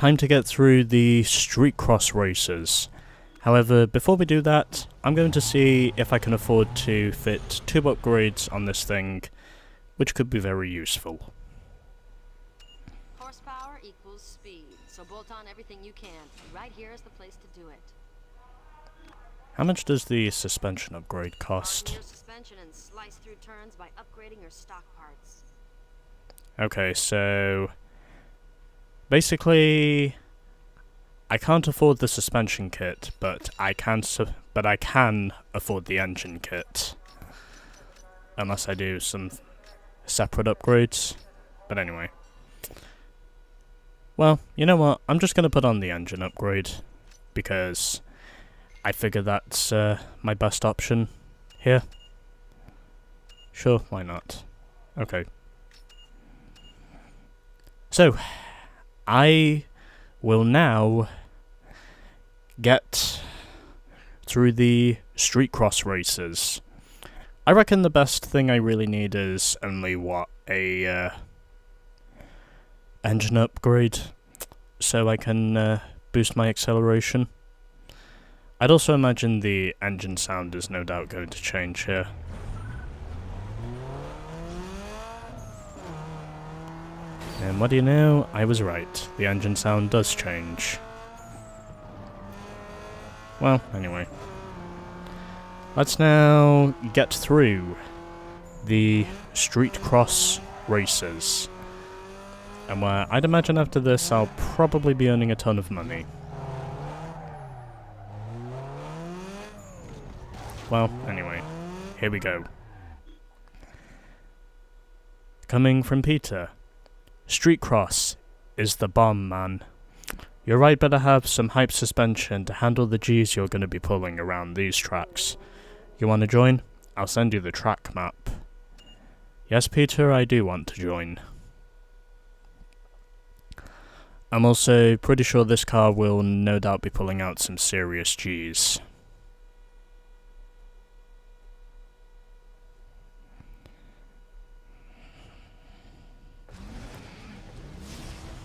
time to get through the street cross races. However, before we do that, I'm going to see if I can afford to fit 2 upgrades on this thing, which could be very useful. Horsepower equals speed, so bolt on everything you can. Right here is the place to do it. How much does the suspension upgrade cost? Harden your suspension and slice through turns by upgrading your stock parts. Okay, so basically I can't afford the suspension kit, but I can afford the engine kit. Unless I do some separate upgrades. But anyway. Well, you know what? I'm just going to put on the engine upgrade, because I figure that's my best option here. Sure, why not? Okay. So, I will now get through the street cross races. I reckon the best thing I really need is only, a engine upgrade, so I can boost my acceleration. I'd also imagine the engine sound is no doubt going to change here. And what do you know? I was right. The engine sound does change. Well, anyway. Let's now get through the street cross races. And where I'd imagine after this I'll probably be earning a ton of money. Well, anyway. Here we go. Coming from Peter. Street cross is the bomb, man. Your ride better have some hype suspension to handle the G's you're going to be pulling around these tracks. You want to join? I'll send you the track map. Yes, Peter, I do want to join. I'm also pretty sure this car will no doubt be pulling out some serious G's.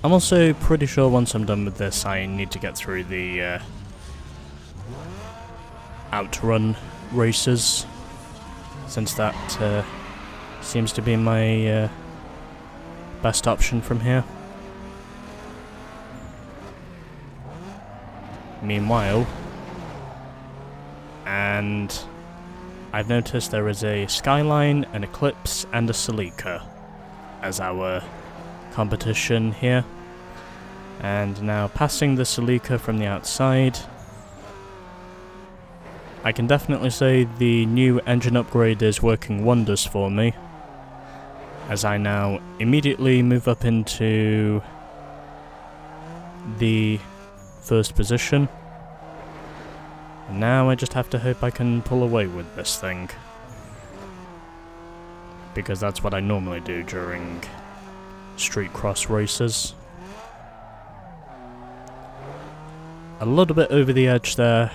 I'm also pretty sure once I'm done with this I need to get through the outrun races, since that seems to be my best option from here. Meanwhile, and I've noticed there is a Skyline, an Eclipse, and a Celica as our competition here. And now passing the Celica from the outside, I can definitely say the new engine upgrade is working wonders for me, as I now immediately move up into the first position. And now I just have to hope I can pull away with this thing, because that's what I normally do during street cross races. A little bit over the edge there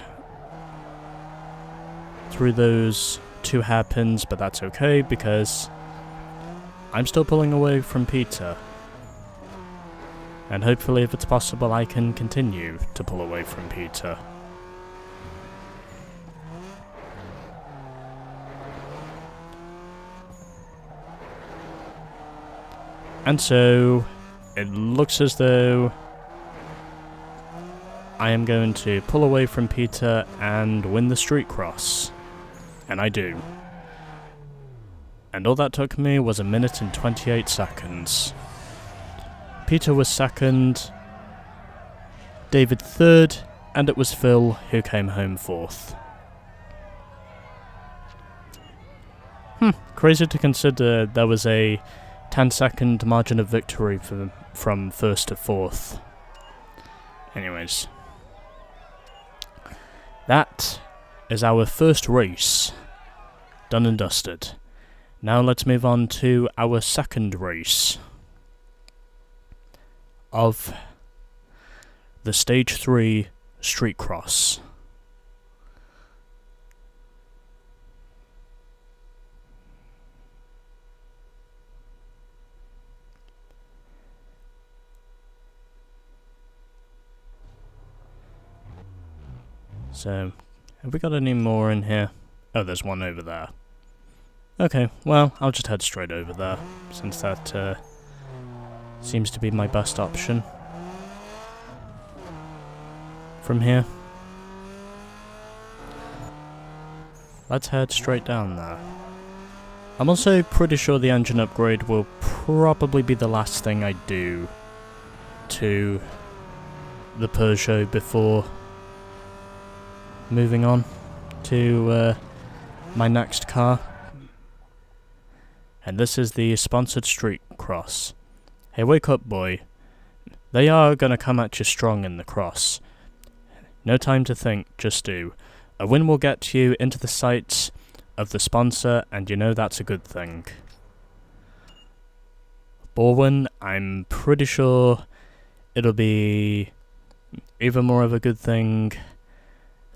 through those 2 hairpins, but that's okay because I'm still pulling away from Peter. And hopefully, if it's possible, I can continue to pull away from Peter. And so, it looks as though I am going to pull away from Peter and win the street cross. And I do. And all that took me was 1 minute and 28 seconds. Peter was second, David third, and it was Phil who came home fourth. Crazy to consider there was a 10-second margin of victory from first to fourth. Anyways. That is our first race done and dusted. Now let's move on to our second race of the Stage 3 Street Cross. So, have we got any more in here? Oh, there's one over there. Okay, well, I'll just head straight over there, since that seems to be my best option. From here. Let's head straight down there. I'm also pretty sure the engine upgrade will probably be the last thing I do to the Peugeot before moving on to my next car. And this is the sponsored street cross. Hey, wake up, boy. They are gonna come at you strong in the cross. No time to think, just do. A win will get you into the sights of the sponsor, and you know that's a good thing. Borwin, I'm pretty sure it'll be even more of a good thing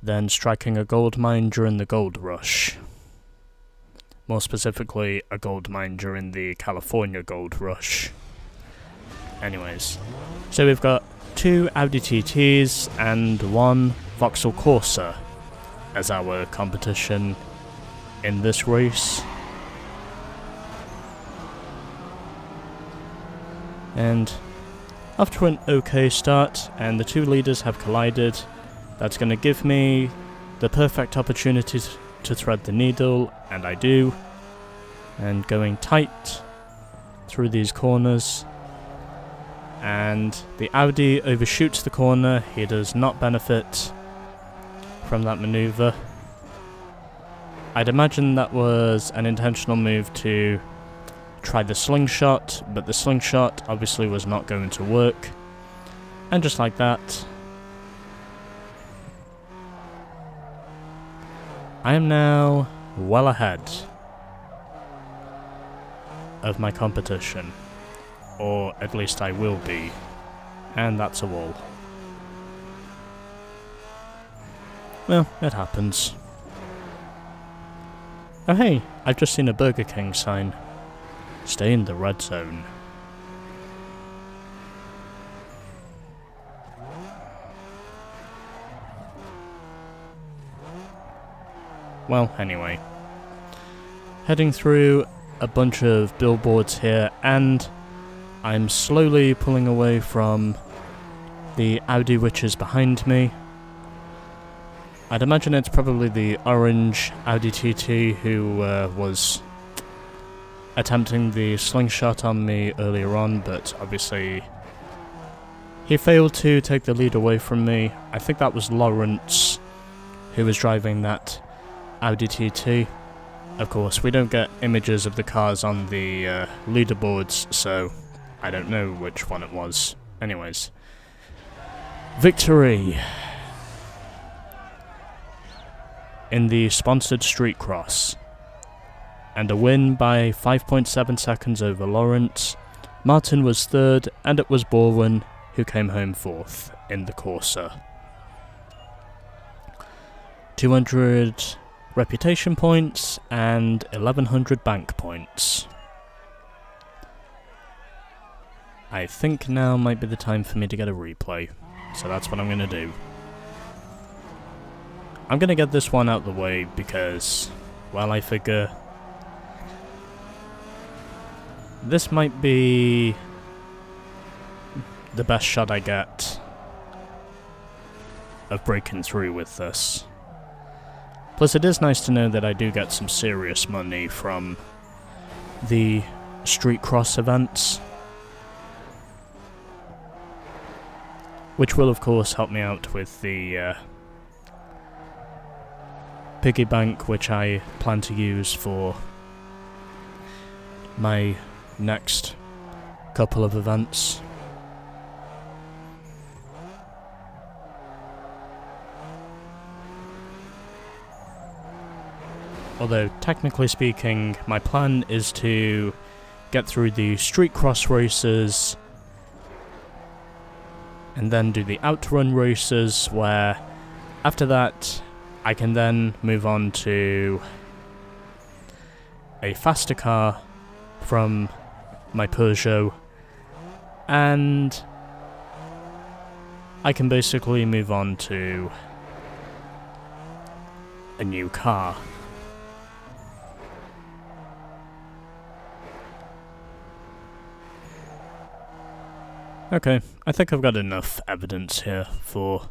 than striking a gold mine during the gold rush. More specifically, a gold mine during the California gold rush. Anyways, so we've got 2 Audi TTs and 1 Vauxhall Corsa as our competition in this race. And after an okay start and the 2 leaders have collided, that's going to give me the perfect opportunity to thread the needle, and I do. And going tight through these corners. And the Audi overshoots the corner. He does not benefit from that maneuver. I'd imagine that was an intentional move to try the slingshot, but the slingshot obviously was not going to work. And just like that, I am now well ahead of my competition. Or at least I will be. And that's a wall. Well, it happens. Oh hey, I've just seen a Burger King sign. Stay in the red zone. Well, anyway. Heading through a bunch of billboards here, and I'm slowly pulling away from the Audi which is behind me. I'd imagine it's probably the orange Audi TT who was attempting the slingshot on me earlier on, but obviously he failed to take the lead away from me. I think that was Lawrence who was driving that Audi TT. Of course, we don't get images of the cars on the leaderboards, so I don't know which one it was. Anyways. Victory! In the sponsored street cross. And a win by 5.7 seconds over Lawrence. Martin was 3rd, and it was Borwin who came home 4th in the Corsa. 200 reputation points and 1100 bank points. I think now might be the time for me to get a replay, so that's what I'm going to do. I'm going to get this one out the way because, well, I figure this might be the best shot I get of breaking through with this. Plus, it is nice to know that I do get some serious money from the street cross events, which will, of course, help me out with the piggy bank, which I plan to use for my next couple of events. Although, technically speaking, my plan is to get through the street cross races and then do the outrun races, where after that I can then move on to a faster car from my Peugeot, and I can basically move on to a new car. Okay, I think I've got enough evidence here for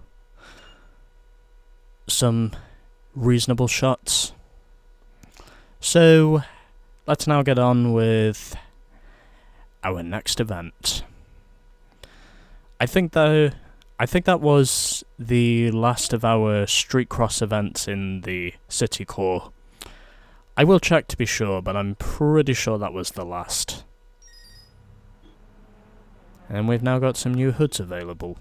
some reasonable shots. So, let's now get on with our next event. I think that was the last of our street cross events in the city core. I will check to be sure, but I'm pretty sure that was the last. And we've now got some new hoods available.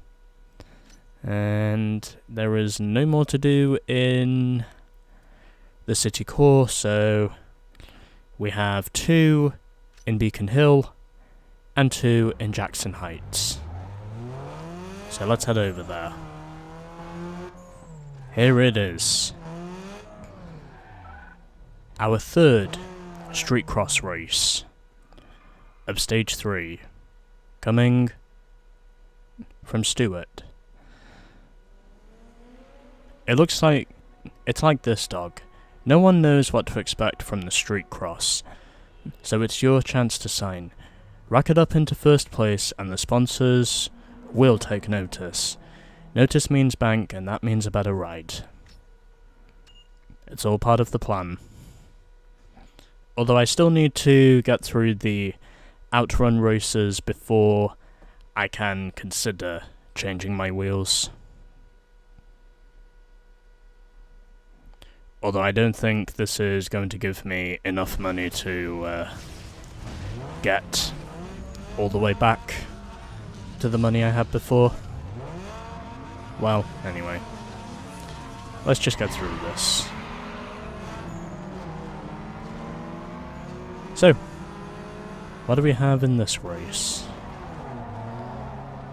And there is no more to do in the city core, so we have 2 in Beacon Hill and 2 in Jackson Heights. So let's head over there. Here it is. Our 3rd street cross race of stage 3. Coming from Stuart. It looks like it's like this, dog. No one knows what to expect from the street cross, so it's your chance to shine. Rack it up into first place and the sponsors will take notice. Notice means bank and that means a better ride. It's all part of the plan. Although I still need to get through the outrun races before I can consider changing my wheels. Although I don't think this is going to give me enough money to get all the way back to the money I had before. Well, anyway. Let's just get through this. So, what do we have in this race?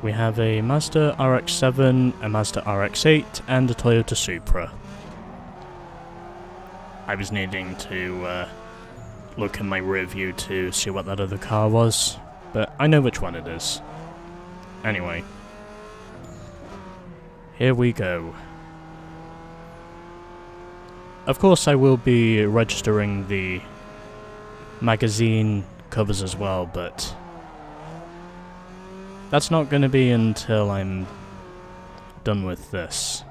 We have a Mazda RX-7, a Mazda RX-8, and a Toyota Supra. I was needing to look in my rear view to see what that other car was, but I know which one it is. Anyway. Here we go. Of course I will be registering the magazine covers as well, but that's not going to be until I'm done with this.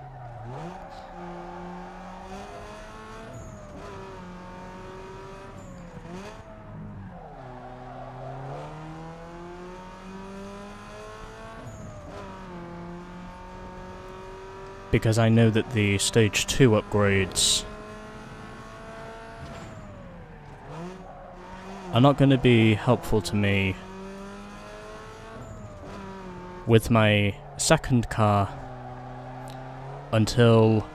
Because I know that the Stage 2 upgrades are not going to be helpful to me with my second car until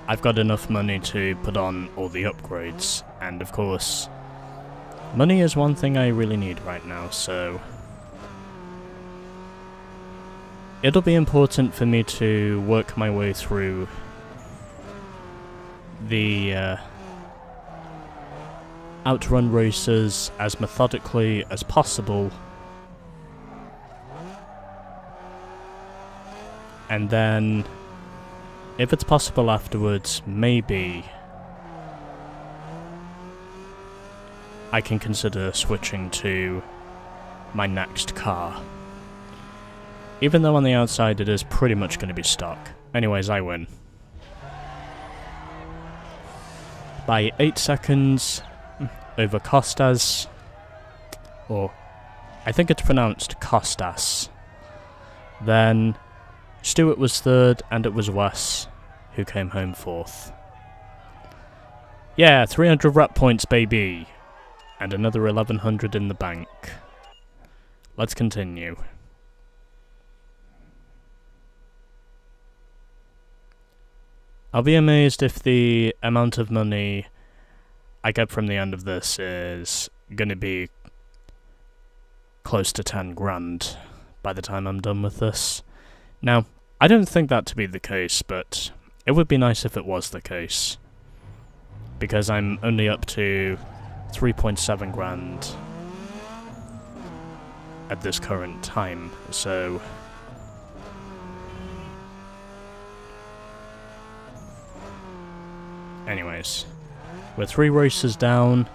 I've got enough money to put on all the upgrades. And of course, money is one thing I really need right now, so it'll be important for me to work my way through the outrun races as methodically as possible, and then, if it's possible afterwards, maybe I can consider switching to my next car. Even though on the outside it is pretty much going to be stock. Anyways, I win. By 8 seconds over Costas. Or, I think it's pronounced Costas. Then, Stuart was 3rd, and it was Wes who came home 4th. Yeah, 300 rep points, baby! And another 1100 in the bank. Let's continue. I'll be amazed if the amount of money I get from the end of this is going to be close to 10 grand by the time I'm done with this. Now, I don't think that to be the case, but it would be nice if it was the case. Because I'm only up to 3.7 grand at this current time, so Anyways, we're 3 races down,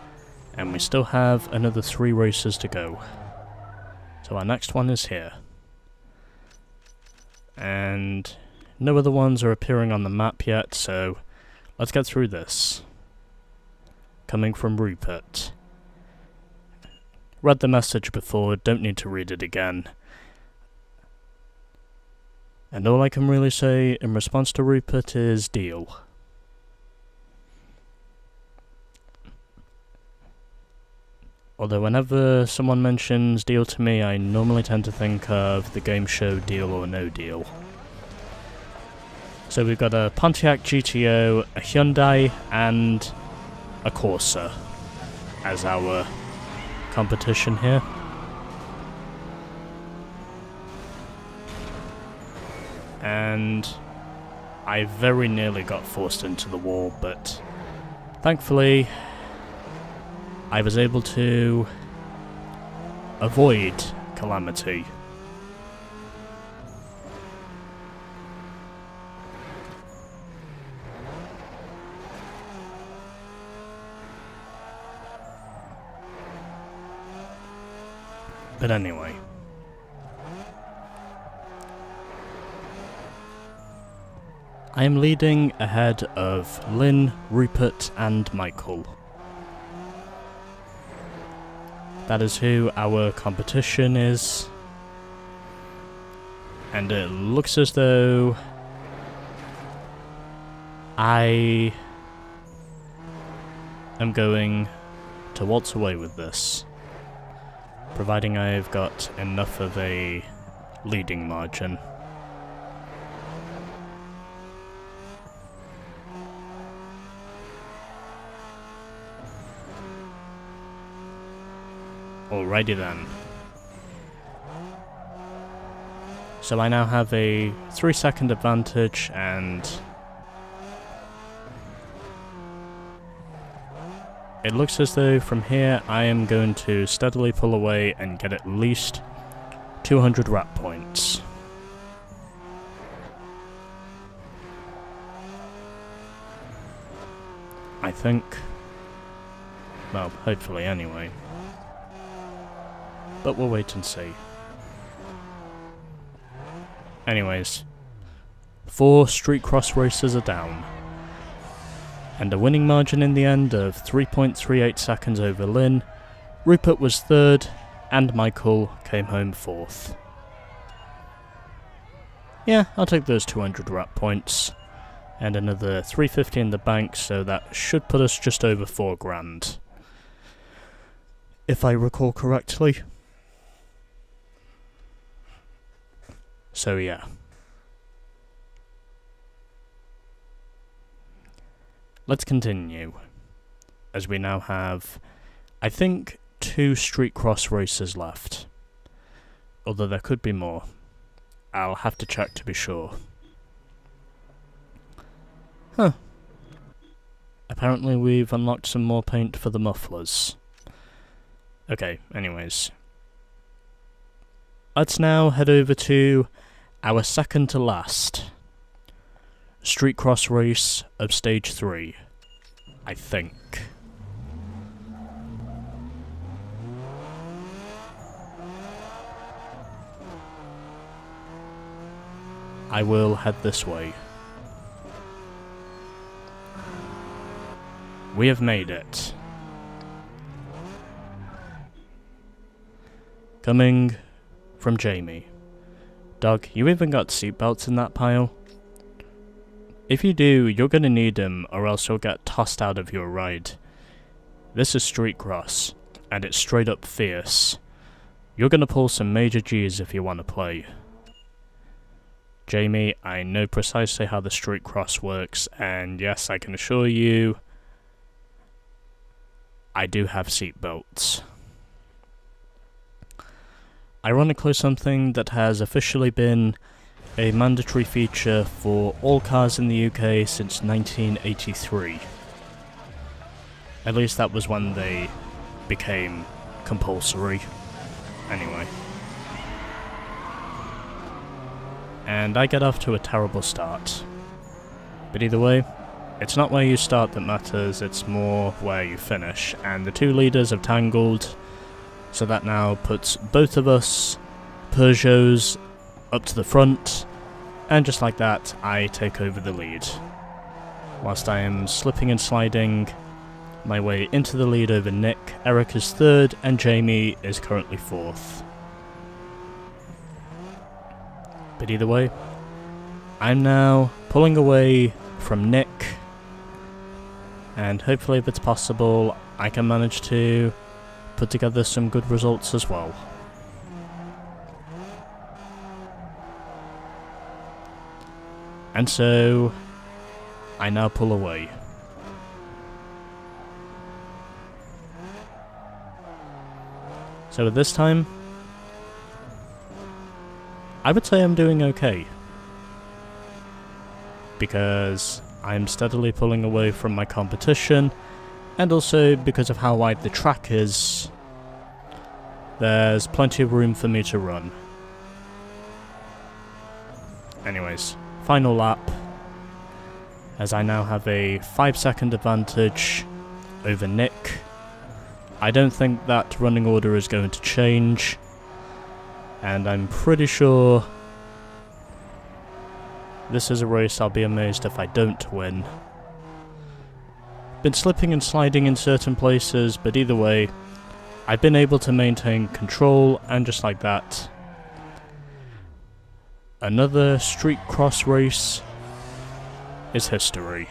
and we still have another 3 races to go. So our next one is here. And no other ones are appearing on the map yet, so let's get through this. Coming from Rupert. Read the message before, don't need to read it again. And all I can really say in response to Rupert is deal. Although whenever someone mentions deal to me, I normally tend to think of the game show Deal or No Deal. So we've got a Pontiac GTO, a Hyundai, and a Corsa as our competition here. And I very nearly got forced into the wall, but thankfully I was able to avoid calamity. But anyway. I am leading ahead of Lynn, Rupert, and Michael. That is who our competition is. And it looks as though I am going to waltz away with this, providing I've got enough of a leading margin. Alrighty then. So I now have a 3-second advantage, and it looks as though from here I am going to steadily pull away and get at least 200 rap points. I think. Well, hopefully anyway. But we'll wait and see. Anyways, 4 street cross races are down. And a winning margin in the end of 3.38 seconds over Lynn. Rupert was 3rd, and Michael came home 4th. Yeah, I'll take those 200 rap points. And another 350 in the bank, so that should put us just over 4 grand. If I recall correctly. So yeah. Let's continue, as we now have, I think, 2 street cross races left. Although there could be more. I'll have to check to be sure. Huh. Apparently we've unlocked some more paint for the mufflers. Okay, anyways. Let's now head over to our second to last street cross race of stage 3, I think. I will head this way. We have made it. Coming from Jamie. Doug, you even got seatbelts in that pile? If you do, you're gonna need them, or else you'll get tossed out of your ride. This is street cross, and it's straight up fierce. You're gonna pull some major G's if you want to play. Jamie, I know precisely how the street cross works, and yes, I can assure you, I do have seatbelts. Ironically, something that has officially been a mandatory feature for all cars in the UK since 1983. At least that was when they became compulsory. Anyway. And I get off to a terrible start. But either way, It's not where you start that matters, it's more where you finish. And the two leaders have tangled, so that now puts both of us, Peugeots, up to the front. And just like that, I take over the lead. Whilst I am slipping and sliding my way into the lead over Nick, Eric is third, and Jamie is currently fourth. But either way, I'm now pulling away from Nick, and hopefully if it's possible, I can manage to put together some good results as well. And so, I now pull away. So at this time, I would say I'm doing okay. Because I'm steadily pulling away from my competition, and also because of how wide the track is, there's plenty of room for me to run. Anyways, final lap, as I now have a 5-second advantage over Nick. I don't think that running order is going to change, and I'm pretty sure this is a race I'll be amazed if I don't win. Been slipping and sliding in certain places, but either way, I've been able to maintain control, and just like that, another street cross race is history.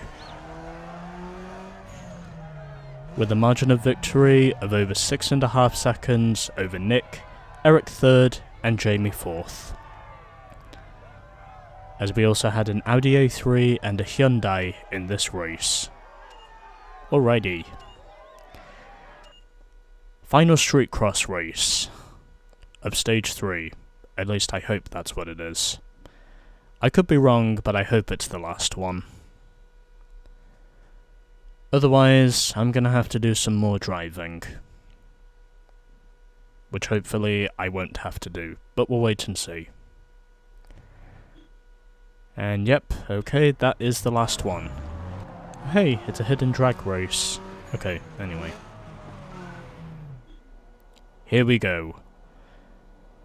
With a margin of victory of over 6.5 seconds over Nick, Eric third, and Jamie fourth. As we also had an Audi A3 and a Hyundai in this race. Alrighty. Final street cross race of stage 3. At least I hope that's what it is. I could be wrong, but I hope it's the last one. Otherwise, I'm gonna have to do some more driving. Which hopefully I won't have to do, but we'll wait and see. And yep, okay, that is the last one. Hey, it's a hidden drag race. Okay, anyway. Here we go.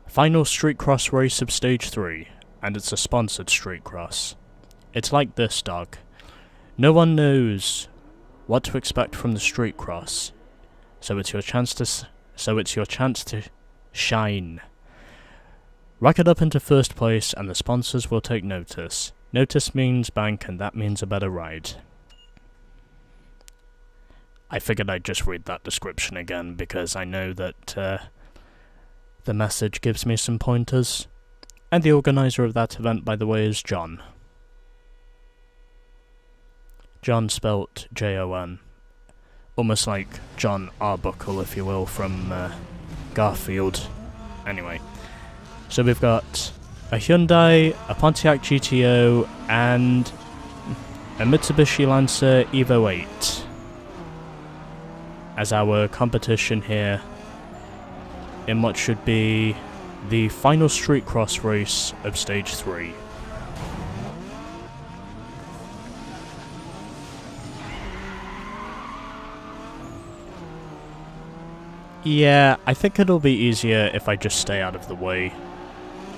Final street cross race of stage 3, and it's a sponsored street cross. It's like this, dog. No one knows what to expect from the street cross, so it's your chance to shine. Rack it up into first place, and the sponsors will take notice. Notice means bank, and that means a better ride. I figured I'd just read that description again, because I know that the message gives me some pointers. And the organizer of that event, by the way, is John. John spelt Jon. Almost like John Arbuckle, if you will, from Garfield. Anyway. So we've got a Hyundai, a Pontiac GTO, and a Mitsubishi Lancer Evo 8 as our competition here in what should be the final street cross race of stage 3. Yeah, I think it'll be easier if I just stay out of the way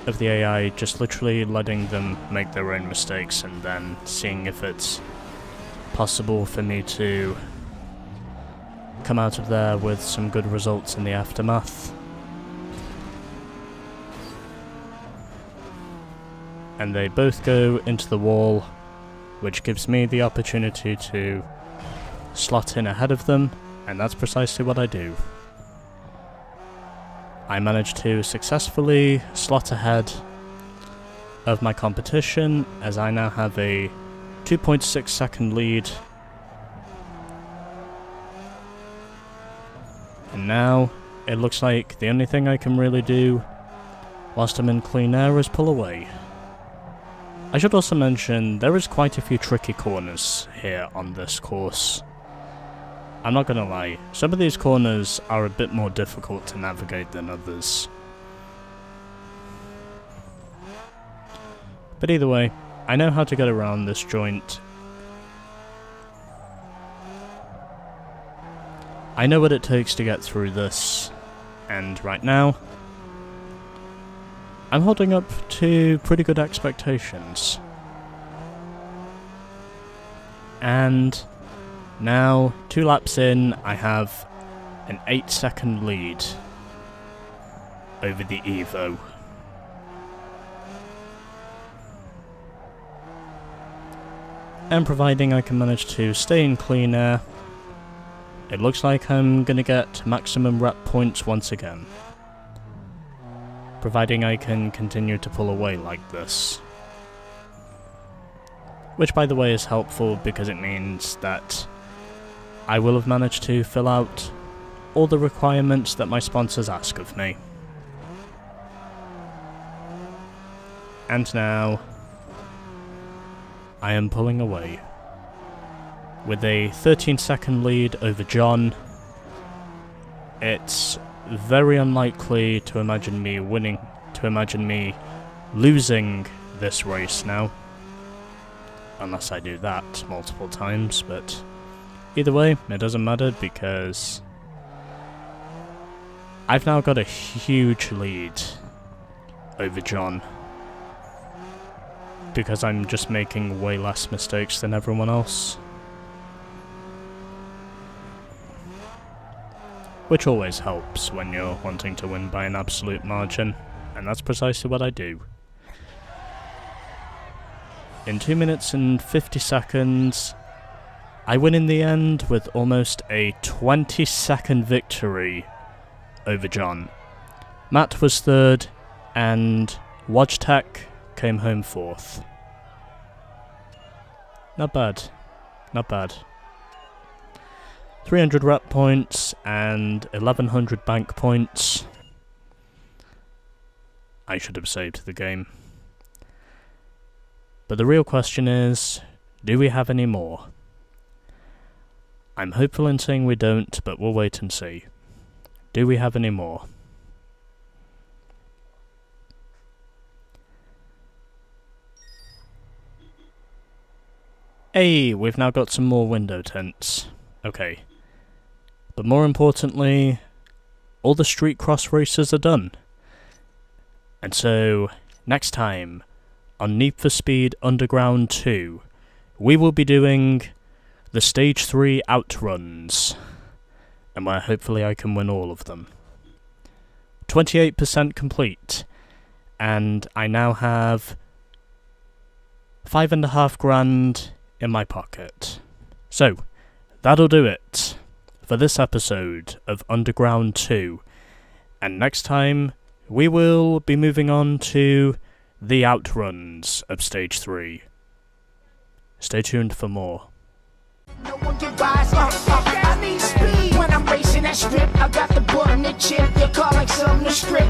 of the AI, just literally letting them make their own mistakes and then seeing if it's possible for me to come out of there with some good results in the aftermath. And they both go into the wall, which gives me the opportunity to slot in ahead of them, and that's precisely what I do. I managed to successfully slot ahead of my competition, as I now have a 2.6 second lead. And now, it looks like the only thing I can really do whilst I'm in clean air is pull away. I should also mention, there is quite a few tricky corners here on this course. I'm not gonna lie, some of these corners are a bit more difficult to navigate than others. But either way, I know how to get around this joint I know what it takes to get through this, and right now, I'm holding up to pretty good expectations. And now, 2 laps in, I have an 8-second lead over the Evo. And providing I can manage to stay in clean air, it looks like I'm gonna get maximum rep points once again. Providing I can continue to pull away like this. Which, by the way, is helpful because it means that I will have managed to fill out all the requirements that my sponsors ask of me. And now, I am pulling away. With a 13-second lead over John, it's very unlikely to imagine me losing this race now. Unless I do that multiple times, but either way, it doesn't matter because I've now got a huge lead over John. Because I'm just making way less mistakes than everyone else. Which always helps when you're wanting to win by an absolute margin, and that's precisely what I do. In 2 minutes and 50 seconds, I win in the end with almost a 20-second victory over John. Matt was 3rd, and Wojtek came home 4th. Not bad. Not bad. 300 rep points and 1100 bank points. I should have saved the game. But the real question is, do we have any more? I'm hopeful in saying we don't, but we'll wait and see. Do we have any more? Hey, we've now got some more window tints. Okay. But more importantly, all the street cross races are done. And so, next time, on Need for Speed Underground 2, we will be doing the Stage 3 outruns, and where hopefully I can win all of them. 28% complete, and I now have $5,500 in my pocket. So, that'll do it for this episode of Underground 2, and next time we will be moving on to the outruns of Stage 3. Stay tuned for more. No one can rise up, I need speed. When I'm racing that strip, I got the bullet in the chip. You call like something to strip,